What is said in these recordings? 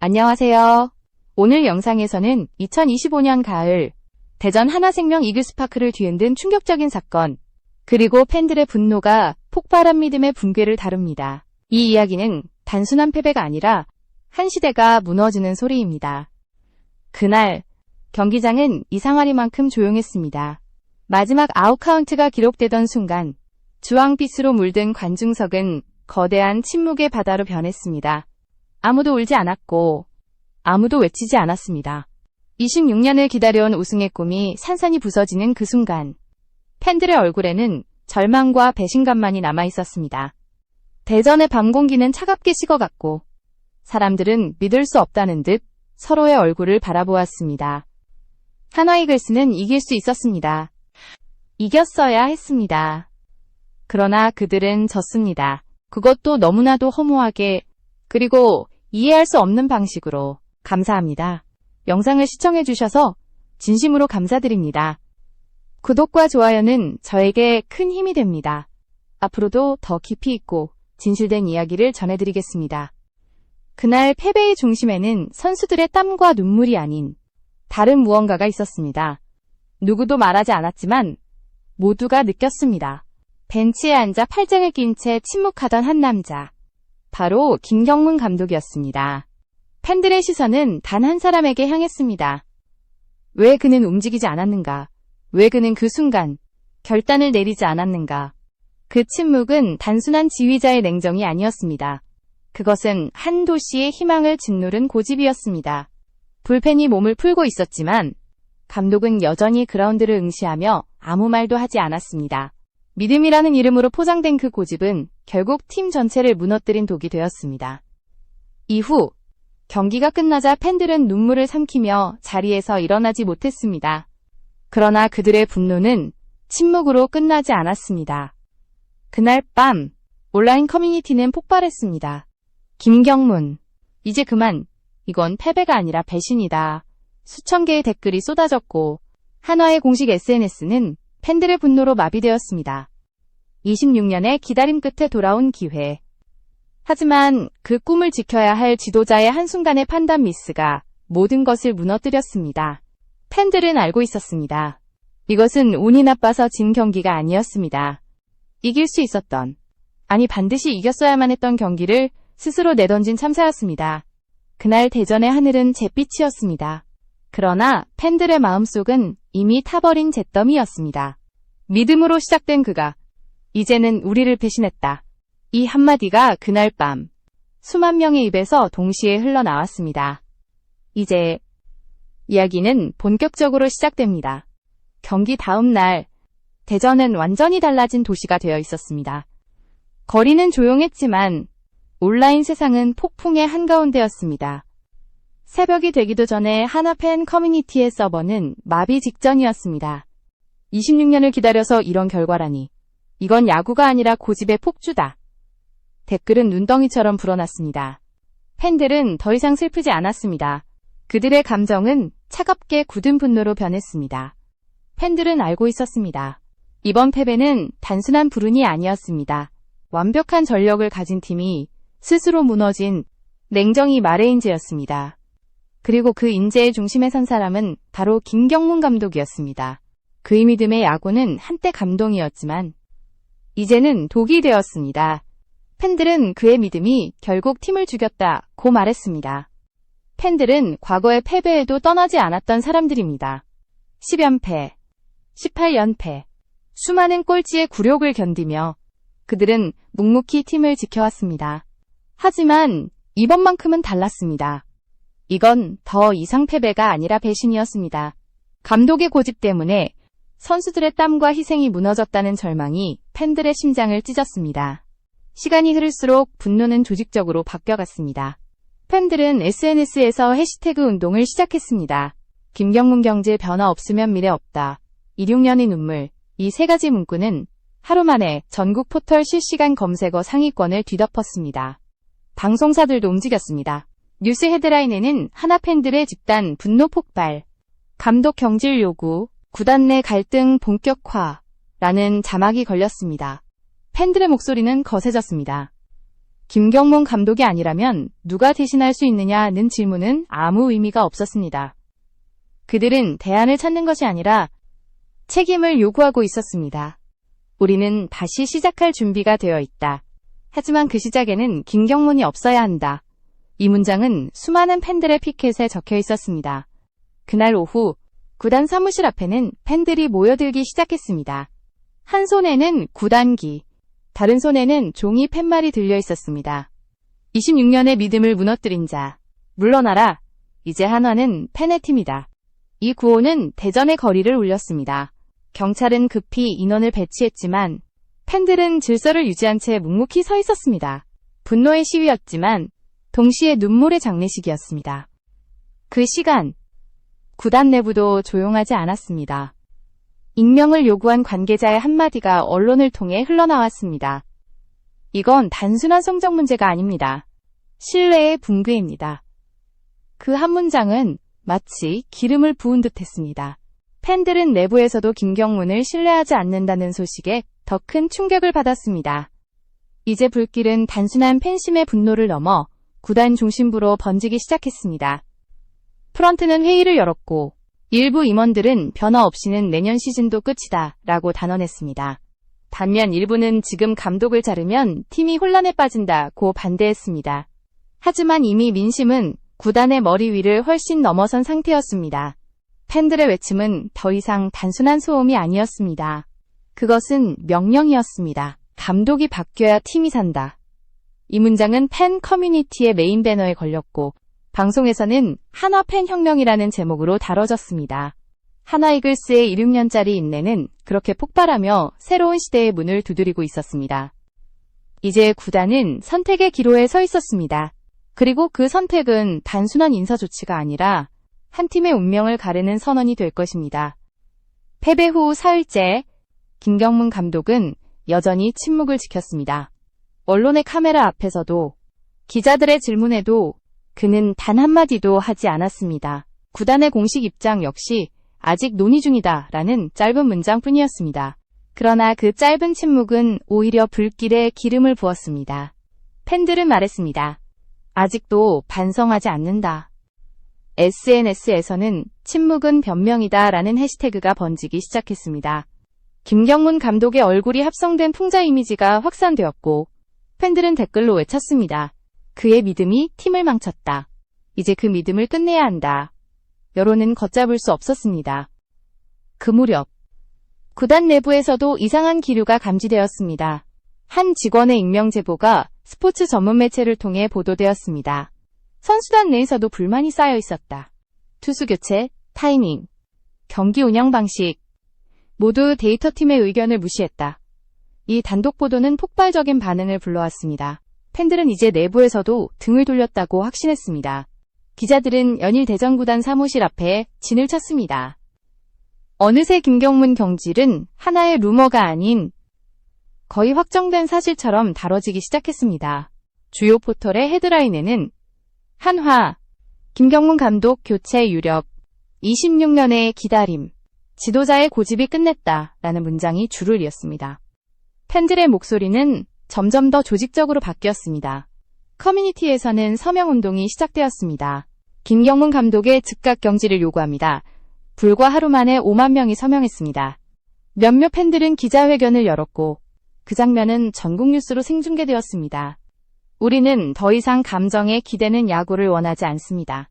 안녕하세요. 오늘 영상에서는 2025년 가을 대전 하나생명 이글스파크를 뒤흔든 충격적인 사건, 그리고 팬들의 분노가 폭발한 믿음의 붕괴를 다룹니다. 이 이야기는 단순한 패배가 아니라 한 시대가 무너지는 소리입니다. 그날 경기장은 이상하리만큼 조용했습니다. 마지막 아웃카운트가 기록되던 순간 주황빛으로 물든 관중석은 거대한 침묵의 바다로 변했습니다. 아무도 울지 않았고 아무도 외치지 않았습니다. 26년을 기다려온 우승의 꿈이 산산이 부서지는 그 순간 팬들의 얼굴에는 절망과 배신감만이 남아있었습니다. 대전의 밤 공기는 차갑게 식어갔고 사람들은 믿을 수 없다는 듯 서로의 얼굴을 바라보았습니다. 하나이글스는 이길 수 있었습니다. 이겼어야 했습니다. 그러나 그들은 졌습니다. 그것도 너무나도 허무하게, 그리고 이해할 수 없는 방식으로. 감사합니다. 영상을 시청해주셔서 진심으로 감사드립니다. 구독과 좋아요는 저에게 큰 힘이 됩니다. 앞으로도 더 깊이 있고 진실된 이야기를 전해드리겠습니다. 그날 패배의 중심에는 선수들의 땀과 눈물이 아닌 다른 무언가가 있었습니다. 누구도 말하지 않았지만 모두가 느꼈습니다. 벤치에 앉아 팔짱을 낀 채 침묵하던 한 남자. 바로 김경문 감독이었습니다. 팬들의 시선은 단 한 사람에게 향했습니다. 왜 그는 움직이지 않았는가? 왜 그는 그 순간 결단을 내리지 않았는가? 그 침묵은 단순한 지휘자의 냉정이 아니었습니다. 그것은 한 도시의 희망을 짓누른 고집이었습니다. 불펜이 몸을 풀고 있었지만 감독은 여전히 그라운드를 응시하며 아무 말도 하지 않았습니다. 믿음이라는 이름으로 포장된 그 고집은 결국 팀 전체를 무너뜨린 독이 되었습니다. 이후 경기가 끝나자 팬들은 눈물을 삼키며 자리에서 일어나지 못했습니다. 그러나 그들의 분노는 침묵으로 끝나지 않았습니다. 그날 밤 온라인 커뮤니티는 폭발했습니다. 김경문, 이제 그만. 이건 패배가 아니라 배신이다. 수천 개의 댓글이 쏟아졌고 한화의 공식 SNS는 팬들의 분노로 마비되었습니다. 26년의 기다림 끝에 돌아온 기회. 하지만 그 꿈을 지켜야 할 지도자의 한순간의 판단 미스가 모든 것을 무너뜨렸습니다. 팬들은 알고 있었습니다. 이것은 운이 나빠서 진 경기가 아니었습니다. 이길 수 있었던, 아니 반드시 이겼어야만 했던 경기를 스스로 내던진 참사였습니다. 그날 대전의 하늘은 잿빛이었습니다. 그러나 팬들의 마음속은 이미 타버린 잿더미였습니다. 믿음으로 시작된 그가 이제는 우리를 배신했다. 이 한마디가 그날 밤 수만 명의 입에서 동시에 흘러나왔습니다. 이제 이야기는 본격적으로 시작됩니다. 경기 다음 날 대전은 완전히 달라진 도시가 되어 있었습니다. 거리는 조용했지만 온라인 세상은 폭풍의 한가운데였습니다. 새벽이 되기도 전에 하나 팬 커뮤니티의 서버는 마비 직전이었습니다. 26년을 기다려서 이런 결과라니. 이건 야구가 아니라 고집의 폭주다. 댓글은 눈덩이처럼 불어났습니다. 팬들은 더 이상 슬프지 않았습니다. 그들의 감정은 차갑게 굳은 분노로 변했습니다. 팬들은 알고 있었습니다. 이번 패배는 단순한 불운이 아니었습니다. 완벽한 전력을 가진 팀이 스스로 무너진 냉정이 말의 인재였습니다. 그리고 그 인재의 중심에 선 사람은 바로 김경문 감독이었습니다. 그의 믿음의 야구는 한때 감동이었지만 이제는 독이 되었습니다. 팬들은 그의 믿음이 결국 팀을 죽였다고 말했습니다. 팬들은 과거의 패배에도 떠나지 않았던 사람들입니다. 10연패, 18연패, 수많은 꼴찌의 굴욕을 견디며 그들은 묵묵히 팀을 지켜왔습니다. 하지만 이번만큼은 달랐습니다. 이건 더 이상 패배가 아니라 배신이었습니다. 감독의 고집 때문에 선수들의 땀과 희생이 무너졌다는 절망이 팬들의 심장을 찢었습니다. 시간이 흐를수록 분노는 조직적으로 바뀌어갔습니다. 팬들은 SNS에서 해시태그 운동을 시작했습니다. 김경문 경질 변화 없으면 미래 없다. 26년의 눈물. 이 세 가지 문구는 하루 만에 전국 포털 실시간 검색어 상위권을 뒤덮었습니다. 방송사들도 움직였습니다. 뉴스 헤드라인에는 하나 팬들의 집단 분노 폭발, 감독 경질 요구, 구단 내 갈등 본격화라는 자막이 걸렸습니다. 팬들의 목소리는 거세졌습니다. 김경문 감독이 아니라면 누가 대신할 수 있느냐는 질문은 아무 의미가 없었습니다. 그들은 대안을 찾는 것이 아니라 책임을 요구하고 있었습니다. 우리는 다시 시작할 준비가 되어 있다. 하지만 그 시작에는 김경문이 없어야 한다. 이 문장은 수많은 팬들의 피켓에 적혀 있었습니다. 그날 오후 구단 사무실 앞에는 팬들이 모여들기 시작했습니다. 한 손에는 구단기, 다른 손에는 종이 팻말이 들려 있었습니다. 26년의 믿음을 무너뜨린 자, 물러나라. 이제 한화는 팬의 팀이다. 이 구호는 대전의 거리를 울렸습니다. 경찰은 급히 인원을 배치했지만 팬들은 질서를 유지한 채 묵묵히 서 있었습니다. 분노의 시위였지만 동시에 눈물의 장례식이었습니다. 그 시간, 구단 내부도 조용하지 않았습니다. 익명을 요구한 관계자의 한마디가 언론을 통해 흘러나왔습니다. 이건 단순한 성적 문제가 아닙니다. 신뢰의 붕괴입니다. 그 한 문장은 마치 기름을 부은 듯 했습니다. 팬들은 내부에서도 김경문을 신뢰하지 않는다는 소식에 더 큰 충격을 받았습니다. 이제 불길은 단순한 팬심의 분노를 넘어 구단 중심부로 번지기 시작했습니다. 프런트는 회의를 열었고 일부 임원들은 변화 없이는 내년 시즌도 끝이다 라고 단언했습니다. 반면 일부는 지금 감독을 자르면 팀이 혼란에 빠진다고 반대했습니다. 하지만 이미 민심은 구단의 머리 위를 훨씬 넘어선 상태였습니다. 팬들의 외침은 더 이상 단순한 소음이 아니었습니다. 그것은 명령이었습니다. 감독이 바뀌어야 팀이 산다. 이 문장은 팬 커뮤니티의 메인 배너에 걸렸고 방송에서는 한화 팬혁명이라는 제목으로 다뤄졌습니다. 한화이글스의 26년짜리 인내는 그렇게 폭발하며 새로운 시대의 문을 두드리고 있었습니다. 이제 구단은 선택의 기로에 서 있었습니다. 그리고 그 선택은 단순한 인사 조치가 아니라 한 팀의 운명을 가르는 선언이 될 것입니다. 패배 후 사흘째 김경문 감독은 여전히 침묵을 지켰습니다. 언론의 카메라 앞에서도 기자들의 질문에도 그는 단 한마디도 하지 않았습니다. 구단의 공식 입장 역시 아직 논의 중이다 라는 짧은 문장뿐이었습니다. 그러나 그 짧은 침묵은 오히려 불길에 기름을 부었습니다. 팬들은 말했습니다. 아직도 반성하지 않는다. SNS에서는 침묵은 변명이다 라는 해시태그가 번지기 시작했습니다. 김경문 감독의 얼굴이 합성된 풍자 이미지가 확산되었고 팬들은 댓글로 외쳤습니다. 그의 믿음이 팀을 망쳤다. 이제 그 믿음을 끝내야 한다. 여론은 걷잡을 수 없었습니다. 그 무렵 구단 내부에서도 이상한 기류가 감지되었습니다. 한 직원의 익명 제보가 스포츠 전문 매체를 통해 보도되었습니다. 선수단 내에서도 불만이 쌓여 있었다. 투수 교체, 타이밍, 경기 운영 방식 모두 데이터팀의 의견을 무시했다. 이 단독 보도는 폭발적인 반응을 불러왔습니다. 팬들은 이제 내부에서도 등을 돌렸다고 확신했습니다. 기자들은 연일 대전구단 사무실 앞에 진을 쳤습니다. 어느새 김경문 경질은 하나의 루머가 아닌 거의 확정된 사실처럼 다뤄지기 시작했습니다. 주요 포털의 헤드라인에는 한화, 김경문 감독 교체 유력, 26년의 기다림, 지도자의 고집이 끝냈다 라는 문장이 줄을 이었습니다. 팬들의 목소리는 점점 더 조직적으로 바뀌었습니다. 커뮤니티에서는 서명운동이 시작되었습니다. 김경문 감독의 즉각 경질을 요구합니다. 불과 하루 만에 5만 명이 서명했습니다. 몇몇 팬들은 기자회견을 열었고 그 장면은 전국 뉴스로 생중계되었습니다. 우리는 더 이상 감정에 기대는 야구를 원하지 않습니다.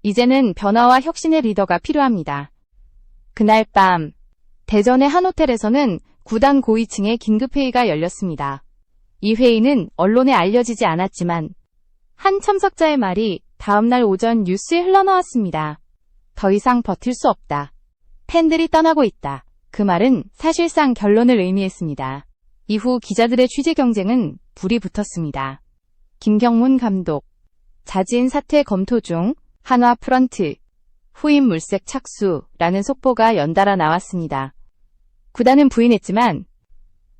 이제는 변화와 혁신의 리더가 필요합니다. 그날 밤 대전의 한 호텔에서는 구단 고위층의 긴급회의가 열렸습니다. 이 회의는 언론에 알려지지 않았지만 한 참석자의 말이 다음날 오전 뉴스에 흘러나왔습니다. 더 이상 버틸 수 없다. 팬들이 떠나고 있다. 그 말은 사실상 결론을 의미했습니다. 이후 기자들의 취재 경쟁은 불이 붙었습니다. 김경문 감독, 자진 사퇴 검토 중, 한화 프런트, 후임 물색 착수라는 속보가 연달아 나왔습니다. 구단은 부인했지만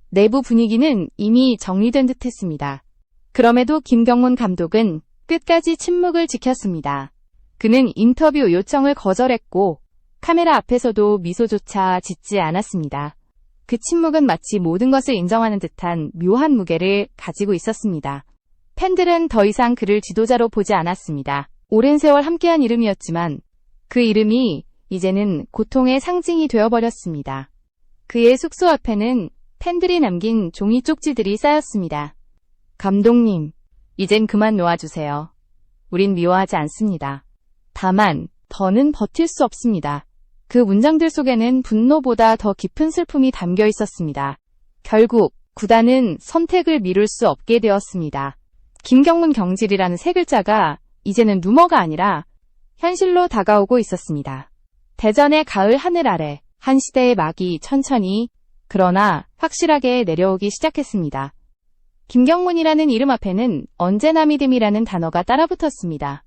내부 분위기는 이미 정리된 듯했습니다. 그럼에도 김경문 감독은 끝까지 침묵을 지켰습니다. 그는 인터뷰 요청을 거절했고 카메라 앞에서도 미소조차 짓지 않았습니다. 그 침묵은 마치 모든 것을 인정하는 듯한 묘한 무게를 가지고 있었습니다. 팬들은 더 이상 그를 지도자로 보지 않았습니다. 오랜 세월 함께한 이름이었지만 그 이름이 이제는 고통의 상징이 되어버렸습니다. 그의 숙소 앞에는 팬들이 남긴 종이 쪽지들이 쌓였습니다. 감독님, 이젠 그만 놓아주세요. 우린 미워하지 않습니다. 다만 더는 버틸 수 없습니다. 그 문장들 속에는 분노보다 더 깊은 슬픔이 담겨 있었습니다. 결국 구단은 선택을 미룰 수 없게 되었습니다. 김경문 경질이라는 세 글자가 이제는 루머가 아니라 현실로 다가오고 있었습니다. 대전의 가을 하늘 아래 한 시대의 막이 천천히 그러나 확실하게 내려오기 시작했습니다. 김경문이라는 이름 앞에는 언제나 믿음이라는 단어가 따라붙었습니다.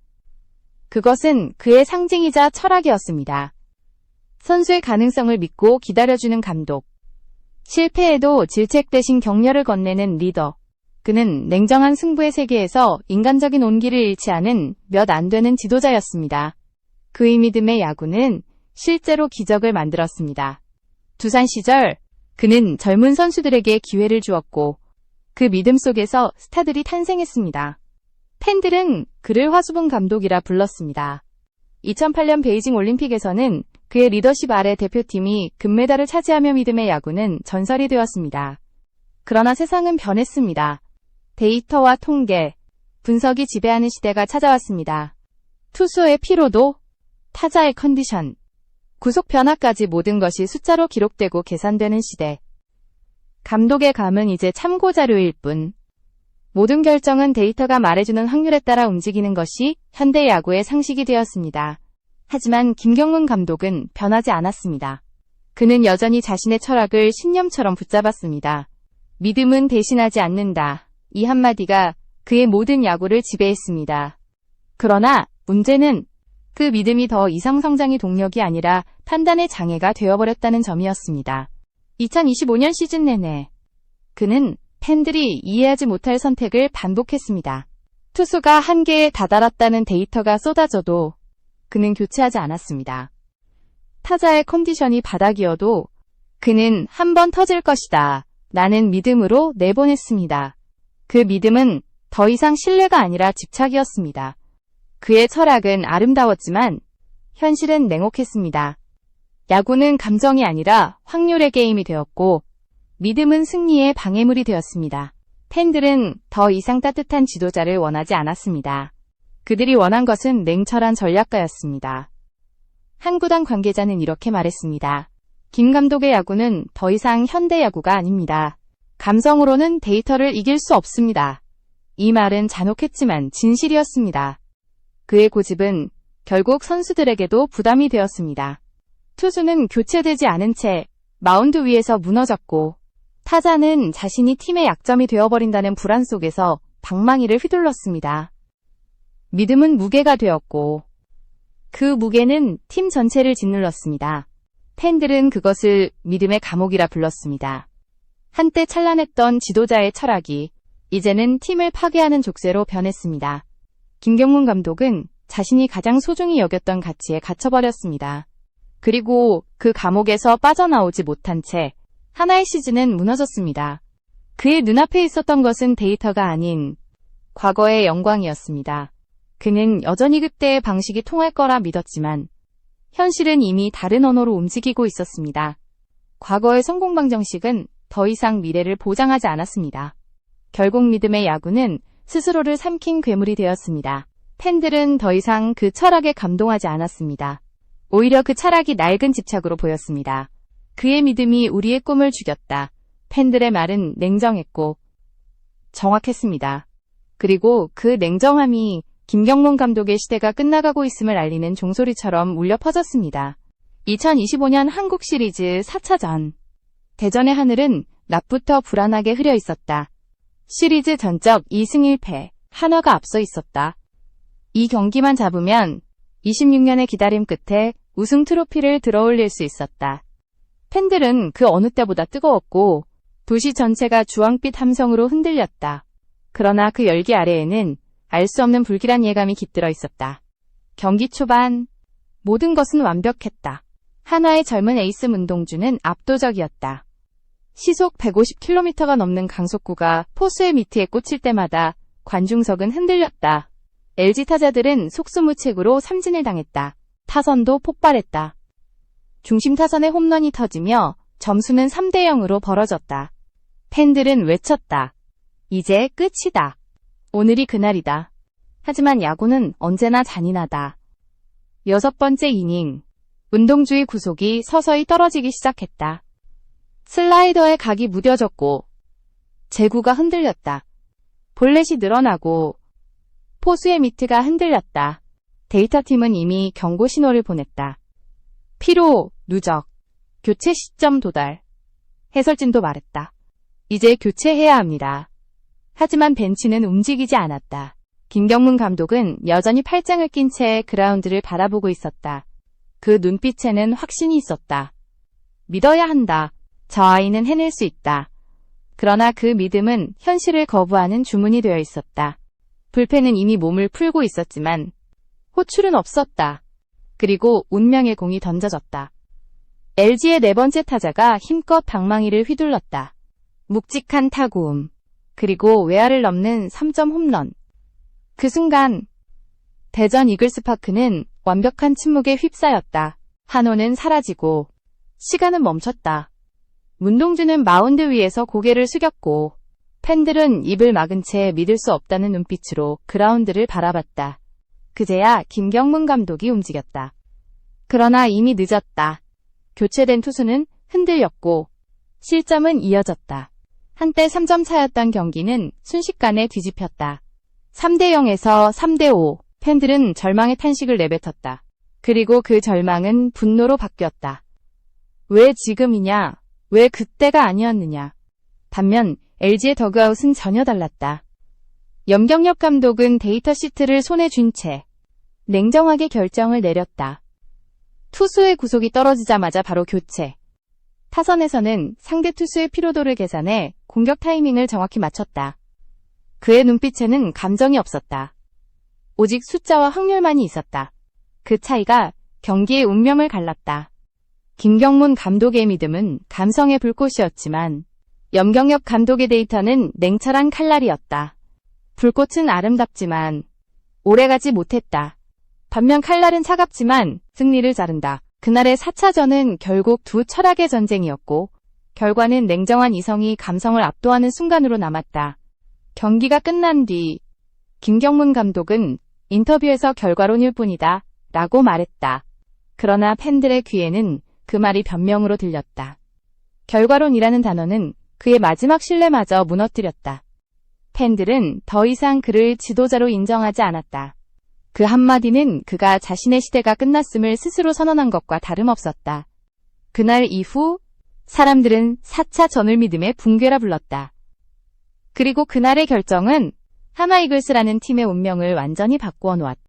그것은 그의 상징이자 철학이었습니다. 선수의 가능성을 믿고 기다려주는 감독. 실패에도 질책 대신 격려를 건네는 리더. 그는 냉정한 승부의 세계에서 인간적인 온기를 잃지 않은 몇 안 되는 지도자였습니다. 그의 믿음의 야구는 실제로 기적을 만들었습니다. 두산 시절 그는 젊은 선수들에게 기회를 주었고 그 믿음 속에서 스타들이 탄생했습니다. 팬들은 그를 화수분 감독이라 불렀습니다. 2008년 베이징 올림픽에서는 그의 리더십 아래 대표팀이 금메달을 차지하며 믿음의 야구는 전설이 되었습니다. 그러나 세상은 변했습니다. 데이터와 통계, 분석이 지배하는 시대가 찾아왔습니다. 투수의 피로도, 타자의 컨디션, 구속 변화까지 모든 것이 숫자로 기록되고 계산되는 시대. 감독의 감은 이제 참고 자료일 뿐. 모든 결정은 데이터가 말해주는 확률에 따라 움직이는 것이 현대 야구의 상식이 되었습니다. 하지만 김경문 감독은 변하지 않았습니다. 그는 여전히 자신의 철학을 신념처럼 붙잡았습니다. 믿음은 대신하지 않는다. 이 한마디가 그의 모든 야구를 지배했습니다. 그러나 문제는 그 믿음이 더 이상 성장의 동력이 아니라 판단의 장애가 되어버렸다는 점이었습니다. 2025년 시즌 내내 그는 팬들이 이해하지 못할 선택을 반복했습니다. 투수가 한계에 다다랐다는 데이터가 쏟아져도 그는 교체하지 않았습니다. 타자의 컨디션이 바닥이어도 그는 한 번 터질 것이다. 라는 믿음으로 내보냈습니다. 그 믿음은 더 이상 신뢰가 아니라 집착이었습니다. 그의 철학은 아름다웠지만 현실은 냉혹했습니다. 야구는 감정이 아니라 확률의 게임이 되었고 믿음은 승리의 방해물이 되었습니다. 팬들은 더 이상 따뜻한 지도자를 원하지 않았습니다. 그들이 원한 것은 냉철한 전략가였습니다. 한 구단 관계자는 이렇게 말했습니다. 김 감독의 야구는 더 이상 현대 야구가 아닙니다. 감성으로는 데이터를 이길 수 없습니다. 이 말은 잔혹했지만 진실이었습니다. 그의 고집은 결국 선수들에게도 부담이 되었습니다. 투수는 교체되지 않은 채 마운드 위에서 무너졌고 타자는 자신이 팀의 약점이 되어버린다는 불안 속에서 방망이를 휘둘렀습니다. 믿음은 무게가 되었고 그 무게는 팀 전체를 짓눌렀습니다. 팬들은 그것을 믿음의 감옥이라 불렀습니다. 한때 찬란했던 지도자의 철학이 이제는 팀을 파괴하는 족쇄로 변했습니다. 김경문 감독은 자신이 가장 소중히 여겼던 가치에 갇혀버렸습니다. 그리고 그 감옥에서 빠져나오지 못한 채 하나의 시즌은 무너졌습니다. 그의 눈앞에 있었던 것은 데이터가 아닌 과거의 영광이었습니다. 그는 여전히 그때의 방식이 통할 거라 믿었지만 현실은 이미 다른 언어로 움직이고 있었습니다. 과거의 성공 방정식은 더 이상 미래를 보장하지 않았습니다. 결국 믿음의 야구는 스스로를 삼킨 괴물이 되었습니다. 팬들은 더 이상 그 철학에 감동하지 않았습니다. 오히려 그 철학이 낡은 집착으로 보였습니다. 그의 믿음이 우리의 꿈을 죽였다. 팬들의 말은 냉정했고 정확했습니다. 그리고 그 냉정함이 김경문 감독의 시대가 끝나가고 있음을 알리는 종소리처럼 울려 퍼졌습니다. 2025년 한국 시리즈 4차전. 대전의 하늘은 낮부터 불안하게 흐려 있었다. 시리즈 전적 2승 1패, 한화가 앞서 있었다. 이 경기만 잡으면 26년의 기다림 끝에 우승 트로피를 들어올릴 수 있었다. 팬들은 그 어느 때보다 뜨거웠고 도시 전체가 주황빛 함성으로 흔들렸다. 그러나 그 열기 아래에는 알 수 없는 불길한 예감이 깃들어 있었다. 경기 초반 모든 것은 완벽했다. 한화의 젊은 에이스 문동주는 압도적이었다. 시속 150km가 넘는 강속구가 포수의 미트에 꽂힐 때마다 관중석은 흔들렸다. LG 타자들은 속수무책으로 삼진을 당했다. 타선도 폭발했다. 중심 타선에 홈런이 터지며 점수는 3대 0으로 벌어졌다. 팬들은 외쳤다. 이제 끝이다. 오늘이 그날이다. 하지만 야구는 언제나 잔인하다. 6번째 이닝. 운동주의 구속이 서서히 떨어지기 시작했다. 슬라이더의 각이 무뎌졌고 제구가 흔들렸다. 볼넷이 늘어나고 포수의 미트가 흔들렸다. 데이터팀은 이미 경고 신호를 보냈다. 피로, 누적, 교체 시점 도달. 해설진도 말했다. 이제 교체해야 합니다. 하지만 벤치는 움직이지 않았다. 김경문 감독은 여전히 팔짱을 낀 채 그라운드를 바라보고 있었다. 그 눈빛에는 확신이 있었다. 믿어야 한다. 저 아이는 해낼 수 있다. 그러나 그 믿음은 현실을 거부하는 주문이 되어 있었다. 불펜은 이미 몸을 풀고 있었지만 호출은 없었다. 그리고 운명의 공이 던져졌다. LG의 네 번째 타자가 힘껏 방망이를 휘둘렀다. 묵직한 타구음. 그리고 외야를 넘는 3점 홈런. 그 순간 대전 이글스파크는 완벽한 침묵에 휩싸였다. 한호는 사라지고 시간은 멈췄다. 문동주는 마운드 위에서 고개를 숙였고 팬들은 입을 막은 채 믿을 수 없다는 눈빛으로 그라운드를 바라봤다. 그제야 김경문 감독이 움직였다. 그러나 이미 늦었다. 교체된 투수는 흔들렸고 실점은 이어졌다. 한때 3점 차였던 경기는 순식간에 뒤집혔다. 3대 0에서 3대 5. 팬들은 절망의 탄식을 내뱉었다. 그리고 그 절망은 분노로 바뀌었다. 왜 지금이냐? 왜 그때가 아니었느냐? 반면 LG의 더그아웃은 전혀 달랐다. 염경엽 감독은 데이터 시트를 손에 쥔 채 냉정하게 결정을 내렸다. 투수의 구속이 떨어지자마자 바로 교체. 타선에서는 상대 투수의 피로도를 계산해 공격 타이밍을 정확히 맞췄다. 그의 눈빛에는 감정이 없었다. 오직 숫자와 확률만이 있었다. 그 차이가 경기의 운명을 갈랐다. 김경문 감독의 믿음은 감성의 불꽃이었지만 염경엽 감독의 데이터는 냉철한 칼날이었다. 불꽃은 아름답지만 오래가지 못했다. 반면 칼날은 차갑지만 승리를 자른다. 그날의 4차전은 결국 두 철학의 전쟁이었고 결과는 냉정한 이성이 감성을 압도하는 순간으로 남았다. 경기가 끝난 뒤 김경문 감독은 인터뷰에서 결과론일 뿐이다 라고 말했다. 그러나 팬들의 귀에는 그 말이 변명으로 들렸다. 결과론이라는 단어는 그의 마지막 신뢰마저 무너뜨렸다. 팬들은 더 이상 그를 지도자로 인정하지 않았다. 그 한마디는 그가 자신의 시대가 끝났음을 스스로 선언한 것과 다름없었다. 그날 이후 사람들은 4차 전을 믿음의 붕괴라 불렀다. 그리고 그날의 결정은 하나 이글스라는 팀의 운명을 완전히 바꾸어 놓았다.